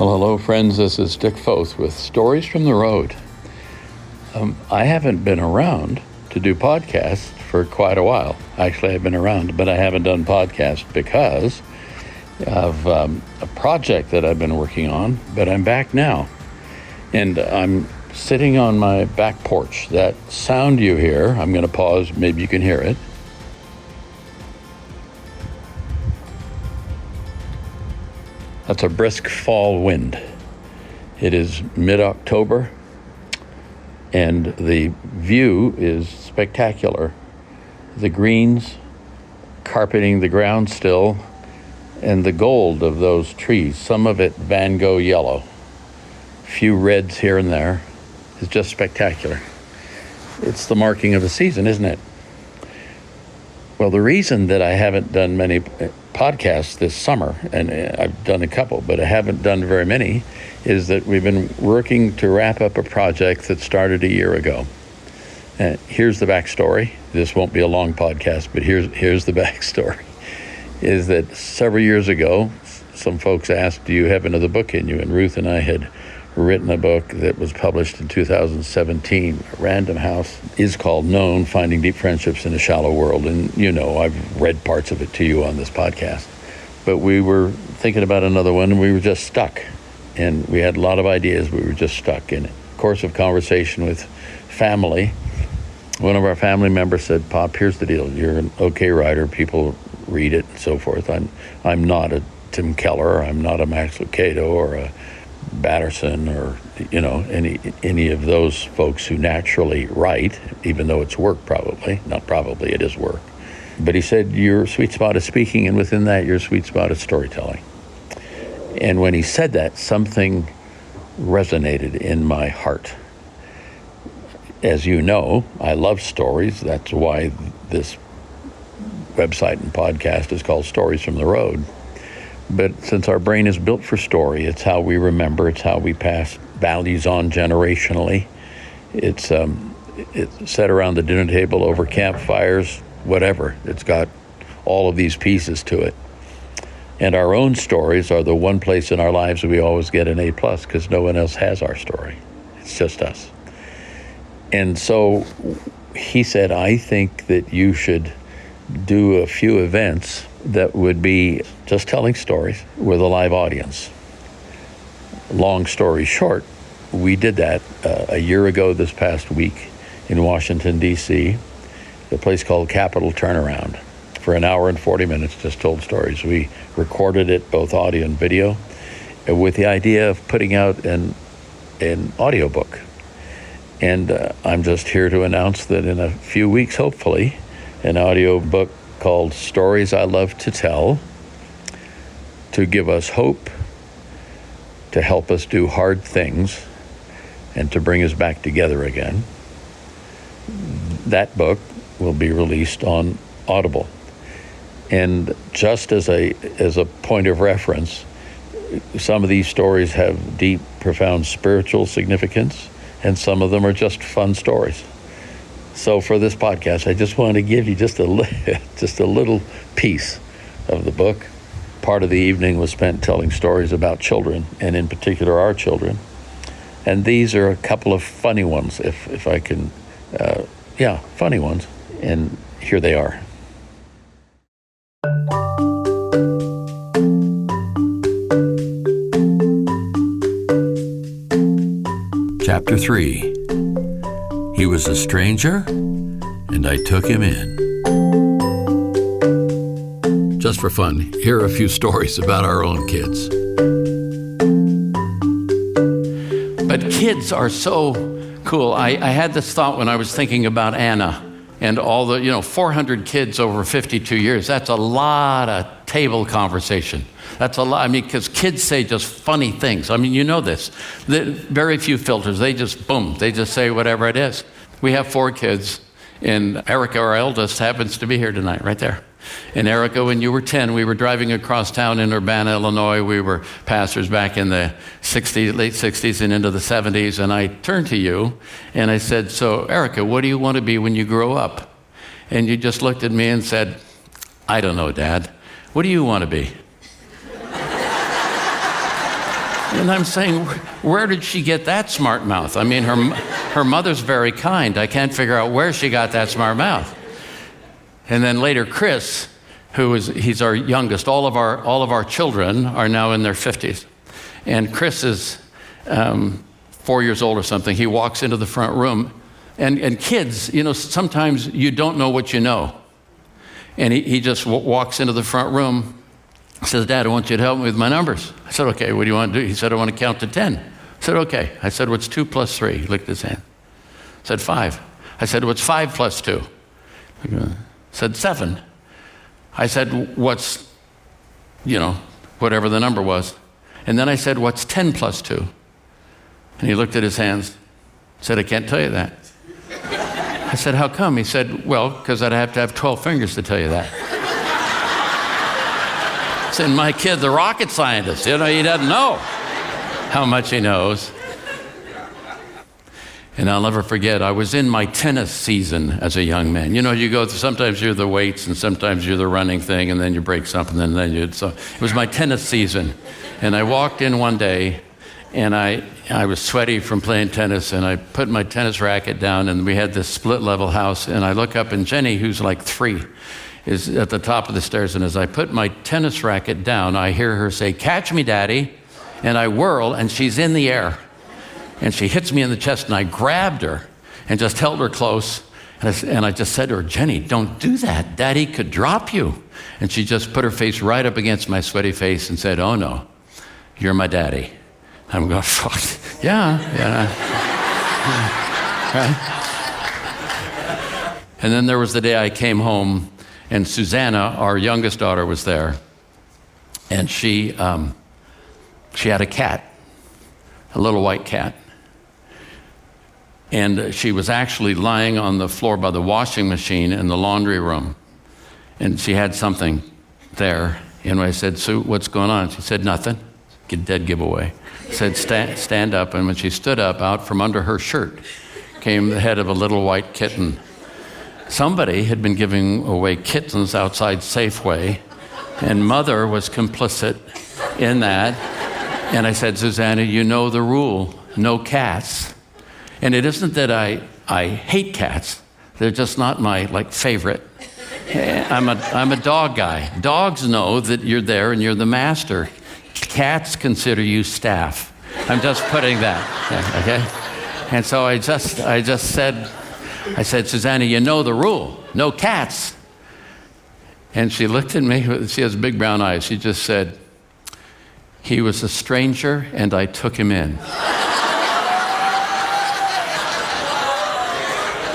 Well, hello, friends. This is Dick Foth with Stories from the Road. I haven't been around to do podcasts for quite a while. Actually, I've been around, but I haven't done podcasts because of a project that I've been working on, but I'm back now. And I'm sitting on my back porch. That sound you hear, I'm going to pause, maybe you can hear it. That's a brisk fall wind. It is mid-October, and the view is spectacular. The greens carpeting the ground still, and the gold of those trees, some of it Van Gogh yellow, a few reds here and there, is just spectacular. It's the marking of the season, isn't it? Well, the reason that I haven't done many podcasts this summer, and I've done a couple, but I haven't done very many, is that we've been working to wrap up a project that started a year ago. Here's the backstory. This won't be a long podcast, but here's the backstory. Is that several years ago, some folks asked, do you have another book in you? And Ruth and I had written a book that was published in 2017. Random House is called Known, Finding Deep Friendships in a Shallow World. And you know, I've read parts of it to you on this podcast. But we were thinking about another one, and we were just stuck. And we had a lot of ideas. We were just stuck. In a course of conversation with family, one of our family members said, Pop, here's the deal. You're an okay writer. People read it and so forth. I'm not a Tim Keller. I'm not a Max Lucado or a Batterson or, you know, any of those folks who naturally write, even though it's work probably. Not probably, it is work. But he said, your sweet spot is speaking, and within that, your sweet spot is storytelling. And when he said that, something resonated in my heart. As you know, I love stories. That's why this website and podcast is called Stories from the Road. But since our brain is built for story, it's how we remember, it's how we pass values on generationally. It's set around the dinner table over campfires, whatever. It's got all of these pieces to it. And our own stories are the one place in our lives we always get an A+, because no one else has our story. It's just us. And so he said, I think that you should do a few events that would be just telling stories with a live audience. Long story short, we did that a year ago this past week in Washington, D.C., a place called Capitol Turnaround. For an hour and 40 minutes, just told stories. We recorded it, both audio and video, with the idea of putting out an audiobook. And I'm just here to announce that in a few weeks, hopefully, an audiobook called Stories I Love to Tell, to give us hope, to help us do hard things, and to bring us back together again. That book will be released on Audible. And just as a point of reference, some of these stories have deep, profound spiritual significance, and some of them are just fun stories. So for this podcast, I just wanted to give you just a little piece of the book. Part of the evening was spent telling stories about children, and in particular our children. And these are a couple of funny ones, if I can, funny ones. And here they are. Chapter 3. He was a stranger, and I took him in. Just for fun, here are a few stories about our own kids. But kids are so cool. I had this thought when I was thinking about Anna and all the, 400 kids over 52 years. That's a lot of table conversation. That's a lot. Because kids say just funny things. You know this. Very few filters. They just say whatever it is. We have 4 kids, and Erica, our eldest, happens to be here tonight, right there. And Erica, when you were 10, we were driving across town in Urbana, Illinois. We were pastors back in the late 60s and into the 70s. And I turned to you and I said, so Erica, what do you want to be when you grow up? And you just looked at me and said, I don't know, Dad. What do you want to be? And I'm saying, where did she get that smart mouth? I mean, her mother's very kind. I can't figure out where she got that smart mouth. And then later, Chris, he's our youngest. All of our children are now in their 50s. And Chris is 4 years old or something. He walks into the front room. And kids, sometimes you don't know what you know. And he just walks into the front room, says, Dad, I want you to help me with my numbers. I said, okay, what do you want to do? He said, I want to count to 10. I said, okay. I said, what's 2 plus 3? He licked his hand. I said, 5. I said, what's 5 plus 2? He said, 7. I said, what's, whatever the number was. And then I said, what's 10 plus 2? And he looked at his hands, said, I can't tell you that. I said, how come? He said, well, because I'd have to have 12 fingers to tell you that. I said, my kid, the rocket scientist, he doesn't know how much he knows. And I'll never forget, I was in my tennis season as a young man. You go through, sometimes you're the weights, and sometimes you're the running thing, and then you break something, and then so it was my tennis season. And I walked in one day, and I was sweaty from playing tennis, and I put my tennis racket down, and we had this split-level house, and I look up, and Jenny, who's like 3, is at the top of the stairs, and as I put my tennis racket down, I hear her say, catch me, Daddy, and I whirl, and she's in the air, and she hits me in the chest, and I grabbed her and just held her close, and I just said to her, Jenny, don't do that. Daddy could drop you. And she just put her face right up against my sweaty face and said, oh, no, you're my daddy. I'm going, fuck, yeah. Right? And then there was the day I came home, and Susanna, our youngest daughter, was there, and she had a cat, a little white cat, and she was actually lying on the floor by the washing machine in the laundry room, and she had something there, and I said, Sue, what's going on? She said, nothing. Dead giveaway. Said, stand up. And when she stood up, out from under her shirt came the head of a little white kitten. Somebody had been giving away kittens outside Safeway, and Mother was complicit in that. And I said, Susanna, you know the rule, no cats. And it isn't that I hate cats. They're just not my favorite. I'm a dog guy. Dogs know that you're there and you're the master. Cats consider you staff. I'm just putting that, okay? And so I just said, Susanna, you know the rule, no cats. And she looked at me, she has big brown eyes. She just said, he was a stranger and I took him in.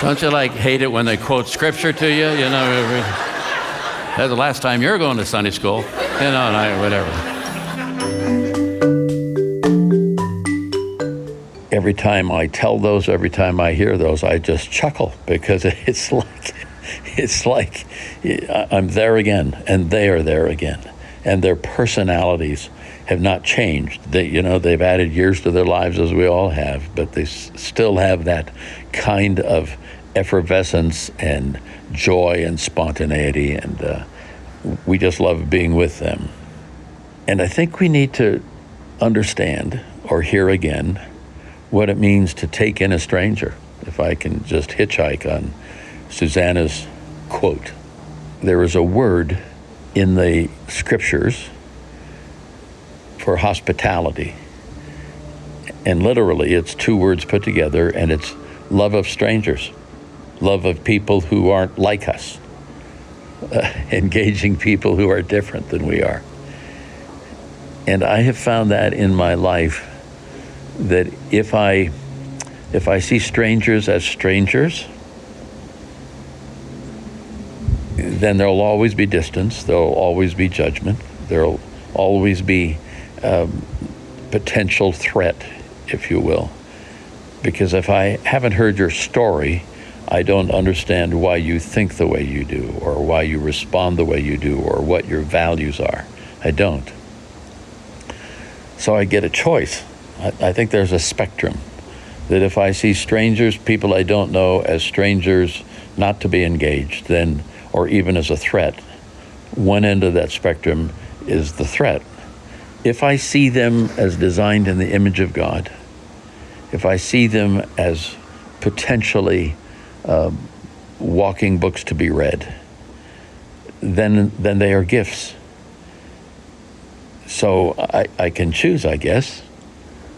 Don't you hate it when they quote scripture to you? That's the last time you're going to Sunday school, whatever. Every time I tell those, every time I hear those, I just chuckle because it's like I'm there again, and they are there again, and their personalities have not changed. They've added years to their lives as we all have, but they still have that kind of effervescence and joy and spontaneity, and we just love being with them. And I think we need to understand or hear again what it means to take in a stranger. If I can just hitchhike on Susanna's quote. There is a word in the scriptures for hospitality. And literally, it's 2 words put together, and it's love of strangers, love of people who aren't like us, engaging people who are different than we are. And I have found that in my life, that if I see strangers as strangers, then there'll always be distance, there'll always be judgment, there'll always be potential threat, if you will. Because if I haven't heard your story, I don't understand why you think the way you do, or why you respond the way you do, or what your values are. I don't. So I get a choice. I think there's a spectrum, that if I see strangers, people I don't know, as strangers not to be engaged, then, or even as a threat, one end of that spectrum is the threat. if I see them as designed in the image of God, if I see them as potentially walking books to be read, then they are gifts. So I can choose, I guess.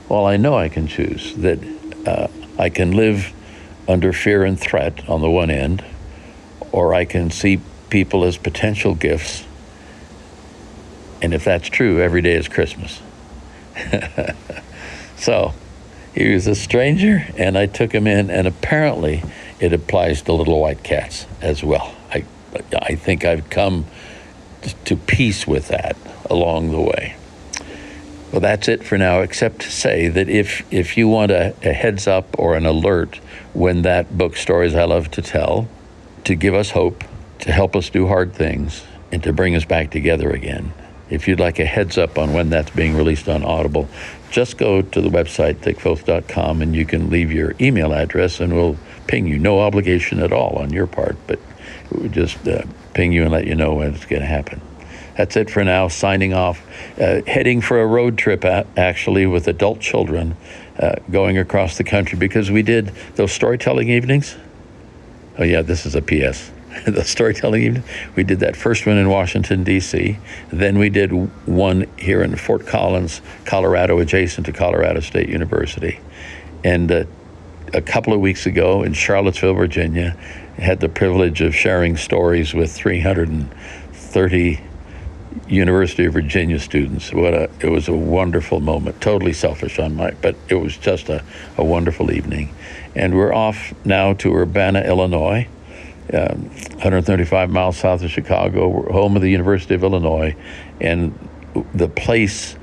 Well, I know I can choose that I can live under fear and threat on the one end, or I can see people as potential gifts. And if that's true, every day is Christmas. So he was a stranger, and I took him in, and apparently it applies to little white cats as well. I think I've come to peace with that along the way. Well, that's it for now, except to say that if you want a heads up or an alert when that book, Stories I Love to Tell, to give us hope, to help us do hard things, and to bring us back together again, if you'd like a heads up on when that's being released on Audible, just go to the website, dickfoth.com, and you can leave your email address, and we'll ping you. No obligation at all on your part, but we'll just ping you and let you know when it's going to happen. That's it for now. Signing off. Heading for a road trip, actually, with adult children, going across the country, because we did those storytelling evenings. Oh, yeah, this is a PS. The storytelling evening. We did that first one in Washington, D.C. Then we did one here in Fort Collins, Colorado, adjacent to Colorado State University. And a couple of weeks ago in Charlottesville, Virginia, had the privilege of sharing stories with 330 University of Virginia students. It was a wonderful moment. Totally selfish on but it was just a wonderful evening. And we're off now to Urbana, Illinois, 135 miles south of Chicago. We're home of the University of Illinois, and the place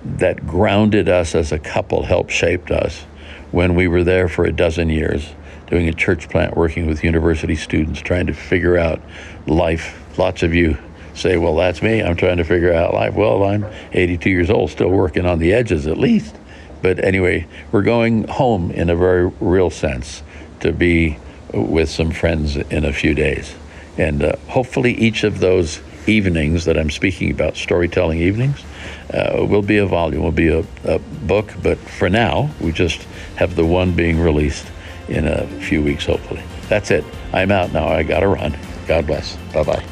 that grounded us as a couple, helped shape us when we were there for a dozen years, doing a church plant, working with university students, trying to figure out life. Lots of you say, well, that's me. I'm trying to figure out life. Well, I'm 82 years old, still working on the edges at least. But anyway, we're going home in a very real sense to be with some friends in a few days. And hopefully each of those evenings that I'm speaking about, storytelling evenings, will be a volume, will be a book. But for now, we just have the one being released in a few weeks, hopefully. That's it. I'm out now. I got to run. God bless. Bye-bye.